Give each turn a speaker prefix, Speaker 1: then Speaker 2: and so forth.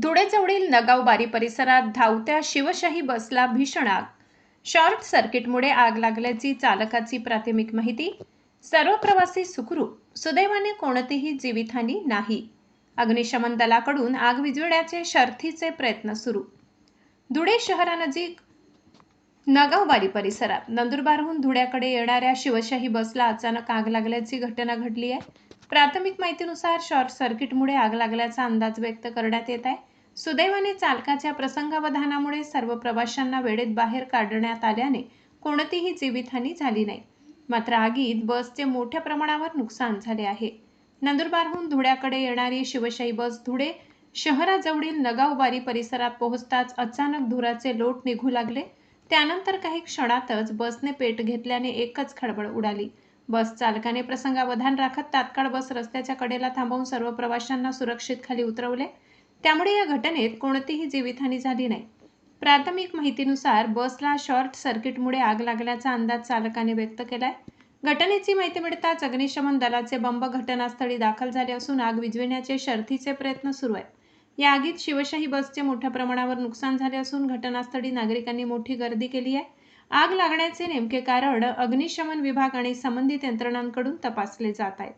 Speaker 1: धुळेजवळील नगावबारी परिसरात धावत्या शिवशाही बसला भीषण आग. शॉर्ट सर्किटमुळे आग लागल्याची चालकाची प्राथमिक माहिती. सर्व प्रवासी सुखरूप. सुदैवाने कोणतीही जीवितहानी नाही. अग्निशमन दलाकडून आग विझवण्याचे शर्थीचे प्रयत्न सुरू. धुळे शहरानजीक नगावबारी परिसरात नंदुरबारहून धुळ्याकडे येणाऱ्या शिवशाही बसला अचानक आग लागल्याची घटना घडली आहे. प्राथमिक माहितीनुसार शॉर्ट सर्किटमुळे आग लागल्याचा अंदाज व्यक्त करण्यात येत आहे. सुदैवाने चालकाच्या प्रसंगावधानामुळे सर्व प्रवाशांना वेळेत बाहेर काढण्यात आल्याने कोणतीही जीवितहानी झाली नाही. मात्र आगीत बसचे मोठ्या प्रमाणावर नुकसान झाले आहे. नंदुरबारहून धुळ्याकडे येणारी शिवशाही बस धुळे शहराजवळील नगावबारी परिसरात पोहोचताच अचानक धुराचे लोट निघू लागले. त्यानंतर काही क्षणातच बसने पेट घेतल्याने एकच खळबळ उडाली. बस चालकाने प्रसंगावधान राखत तात्काळ बस रस्त्याच्या कडेला थांबवून सर्व प्रवाशांना सुरक्षित खाली उतरवले. त्यामुळे या घटनेत कोणतीही जीवितहानी झाली नाही. प्राथमिक माहितीनुसार बसला शॉर्ट सर्किटमुळे आग लागल्याचा अंदाज चालकाने व्यक्त केलाय. घटनेची माहिती मिळताच अग्निशमन दलाचे बंब घटनास्थळी दाखल झाले असून आग विझवण्याचे शर्थीचे प्रयत्न सुरू आहेत. या आगीत शिवशाही बसचे मोठ्या प्रमाणावर नुकसान झाले असून घटनास्थळी नागरिकांनी मोठी गर्दी केली आहे. आग लागण्याचे नेमके कारण अग्निशमन विभाग आणि संबंधित यंत्रणांकडून तपासले जात आहे.